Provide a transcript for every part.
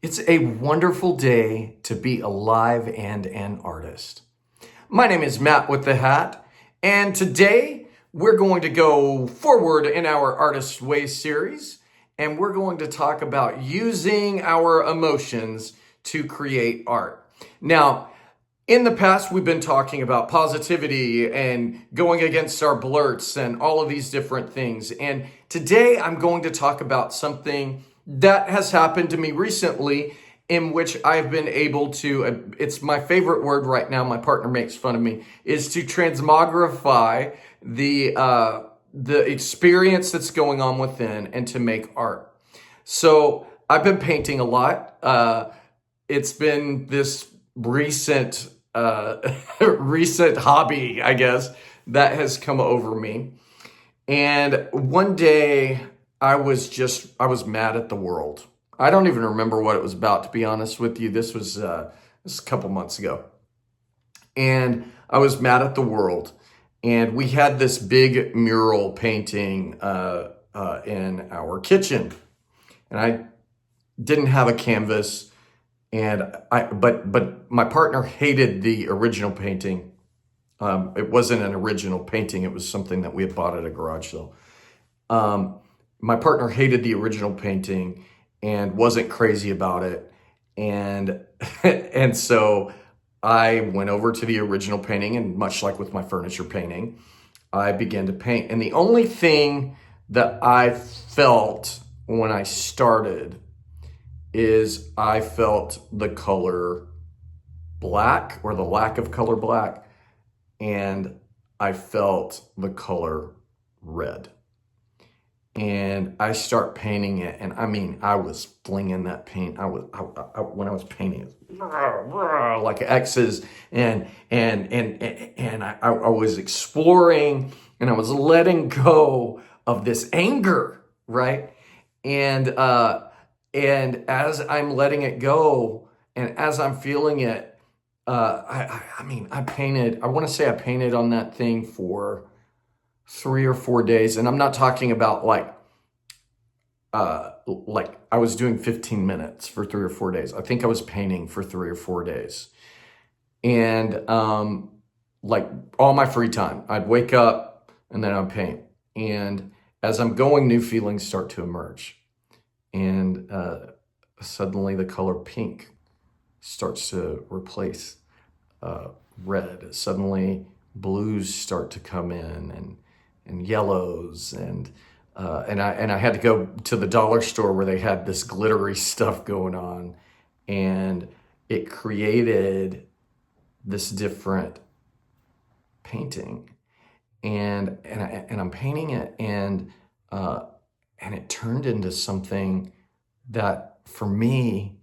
It's a wonderful day to be alive and an artist. My name is Matt with the Hat, and today we're going to go forward in our Artist Way series, and we're going to talk about using our emotions to create art. Now, in the past, we've been talking about positivity and going against our blurts and all of these different things. And today I'm going to talk about something that has happened to me recently in which I've been able to, it's my favorite word right now, my partner makes fun of me, is to transmogrify the experience that's going on within and to make art. So I've been painting a lot. It's been this recent hobby, I guess, that has come over me. And one day I was mad at the world. I don't even remember what it was about, to be honest with you. This was a couple months ago. And I was mad at the world. And we had this big mural painting in our kitchen. And I didn't have a canvas. But my partner hated the original painting. It wasn't an original painting. It was something that we had bought at a garage sale. My partner hated the original painting and wasn't crazy about it. And, and so I went over to the original painting, and much like with my furniture painting, I began to paint. And the only thing that I felt when I started is I felt the color black, or the lack of color black, and I felt the color red. And I start painting it, and I mean, I was flinging that paint. When I was painting it, like X's, and I was exploring, and I was letting go of this anger, right? And as I'm letting it go, and as I'm feeling it, I painted. I want to say I painted on that thing for 3 or 4 days, and I'm not talking about like I was doing 15 minutes for 3 or 4 days. I think I was painting for 3 or 4 days, and like all my free time, I'd wake up and then I'd paint. And as I'm going, new feelings start to emerge, and suddenly the color pink starts to replace red. Suddenly blues start to come in, and yellows, and I had to go to the dollar store where they had this glittery stuff going on, and it created this different painting. And I'm painting it, and it turned into something that for me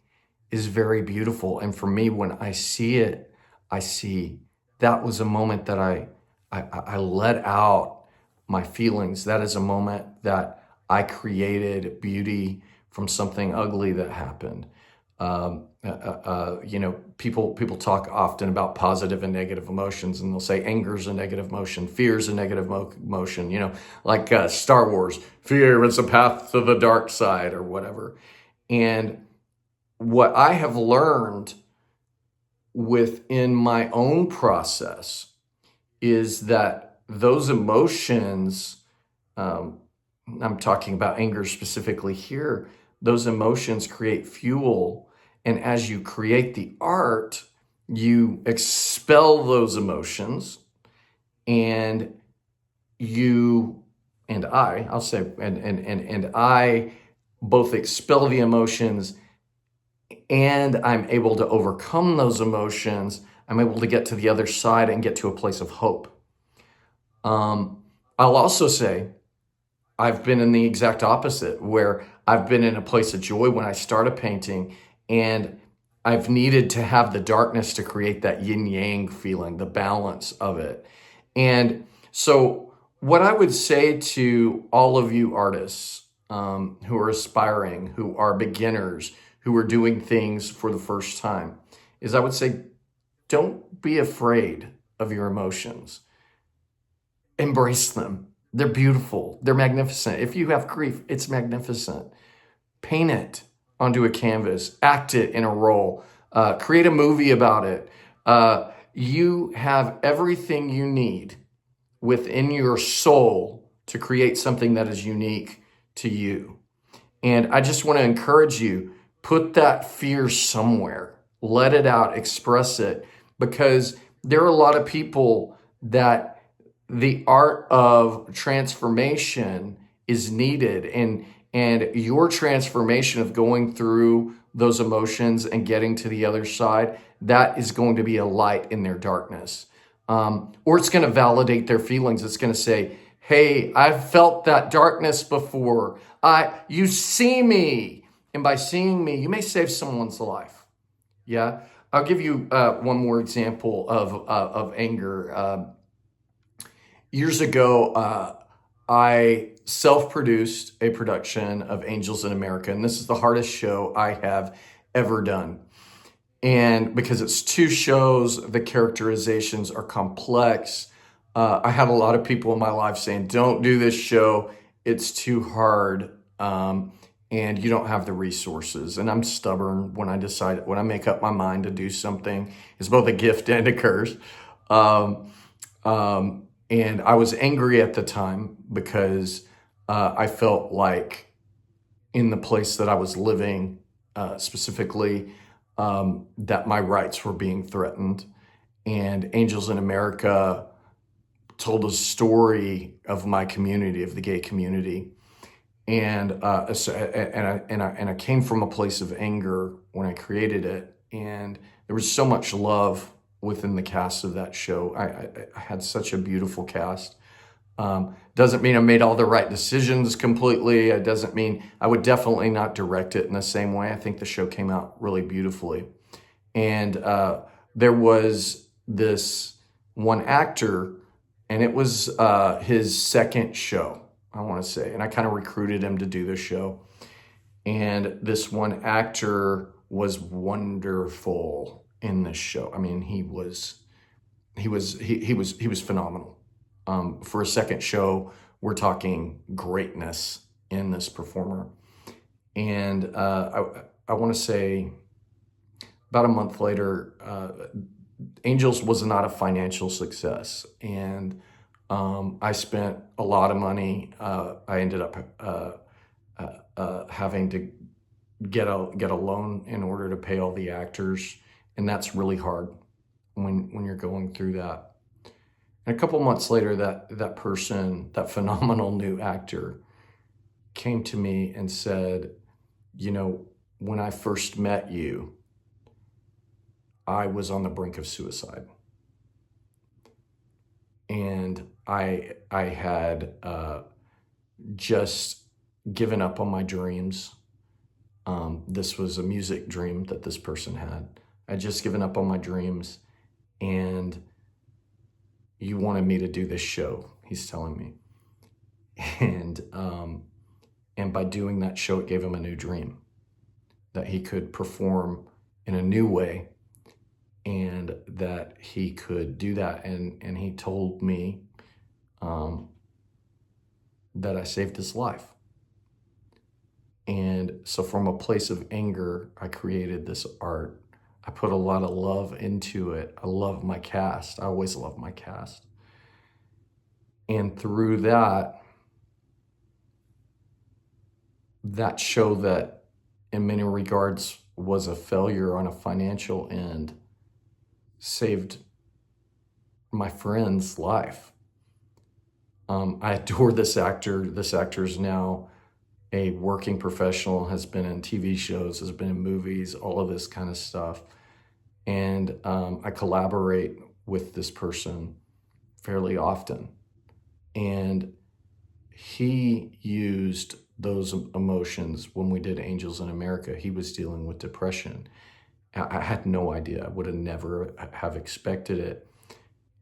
is very beautiful. And for me, when I see it, I see that was a moment that I let out my feelings. That is a moment that I created beauty from something ugly that happened. People talk often about positive and negative emotions, and they'll say anger is a negative emotion, fear is a negative emotion, like Star Wars, fear is a path to the dark side, or whatever. And what I have learned within my own process is that those emotions, I'm talking about anger specifically here, those emotions create fuel. And as you create the art, you expel those emotions, and I both expel the emotions, and I'm able to overcome those emotions. I'm able to get to the other side and get to a place of hope. I'll also say I've been in the exact opposite, where I've been in a place of joy when I start a painting, and I've needed to have the darkness to create that yin yang feeling, the balance of it. And so what I would say to all of you artists who are aspiring, who are beginners, who are doing things for the first time, is I would say, don't be afraid of your emotions. Embrace them. They're beautiful. They're magnificent. If you have grief, it's magnificent. Paint it. onto a canvas, act it in a role, create a movie about it. You have everything you need within your soul to create something that is unique to you. And I just want to encourage you, put that fear somewhere, let it out, express it, because there are a lot of people that the art of transformation is needed. And your transformation of going through those emotions and getting to the other side, that is going to be a light in their darkness. Or it's going to validate their feelings. It's going to say, hey, I've felt that darkness before. You see me. And by seeing me, you may save someone's life. Yeah. I'll give you one more example of anger. Years ago, I self-produced a production of Angels in America, and this is the hardest show I have ever done. And because it's 2 shows, the characterizations are complex. I had a lot of people in my life saying, don't do this show. It's too hard. And you don't have the resources. And I'm stubborn when I make up my mind to do something. It's both a gift and a curse. And I was angry at the time because I felt like in the place that I was living, specifically, that my rights were being threatened. And Angels in America told a story of my community, of the gay community. And I came from a place of anger when I created it. And there was so much love within the cast of that show. I had such a beautiful cast. Doesn't mean I made all the right decisions completely. It doesn't mean I would definitely not direct it in the same way. I think the show came out really beautifully. And there was this one actor, and it was his second show, I want to say. And I kind of recruited him to do this show. And this one actor was wonderful in this show. I mean, he was phenomenal. For a second show, we're talking greatness in this performer. And I want to say about a month later, Angels was not a financial success. And I spent a lot of money. I ended up having to get a loan in order to pay all the actors. And that's really hard when you're going through that. And a couple months later, that person, that phenomenal new actor, came to me and said, you know, when I first met you, I was on the brink of suicide. And I had just given up on my dreams. This was a music dream that this person had. I'd just given up on my dreams, and you wanted me to do this show, he's telling me. And by doing that show, it gave him a new dream, that he could perform in a new way, and that he could do that. And he told me that I saved his life. And so from a place of anger, I created this art. I put a lot of love into it. I love my cast. I always love my cast. And through that show that in many regards was a failure on a financial end saved my friend's life. I adore this actor. This actor is now a working professional, has been in TV shows, has been in movies, all of this kind of stuff. And I collaborate with this person fairly often. And he used those emotions when we did Angels in America. He was dealing with depression. I had no idea. I would have never have expected it.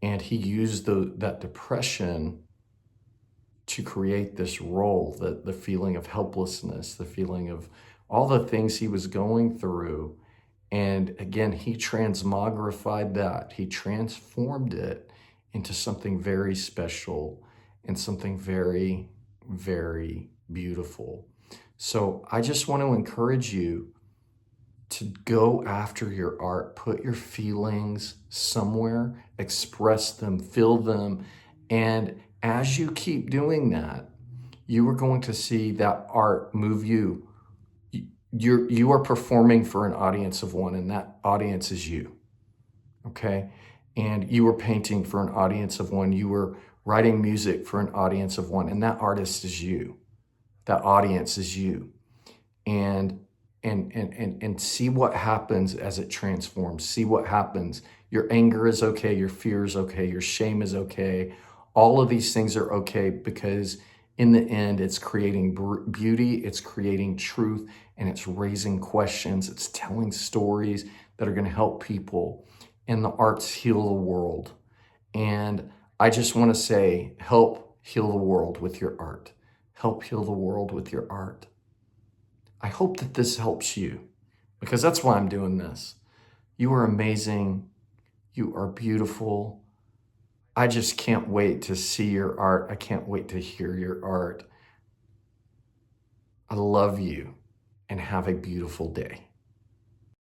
And he used that depression to create this role, the feeling of helplessness, the feeling of all the things he was going through. And again, he transmogrified that. He transformed it into something very special and something very, very beautiful. So I just want to encourage you to go after your art, put your feelings somewhere, express them, feel them. And as you keep doing that, you are going to see that art move you. You are performing for an audience of one, and that audience is you. Okay? And you were painting for an audience of one. You were writing music for an audience of one, and that artist is you. That audience is you. And see what happens as it transforms. See what happens. Your anger is okay, your fear is okay, your shame is okay. All of these things are okay because in the end, it's creating beauty, it's creating truth, and it's raising questions. It's telling stories that are going to help people. And the arts heal the world. And I just want to say, help heal the world with your art. Help heal the world with your art. I hope that this helps you, because that's why I'm doing this. You are amazing. You are beautiful. I just can't wait to see your art. I can't wait to hear your art. I love you, and have a beautiful day.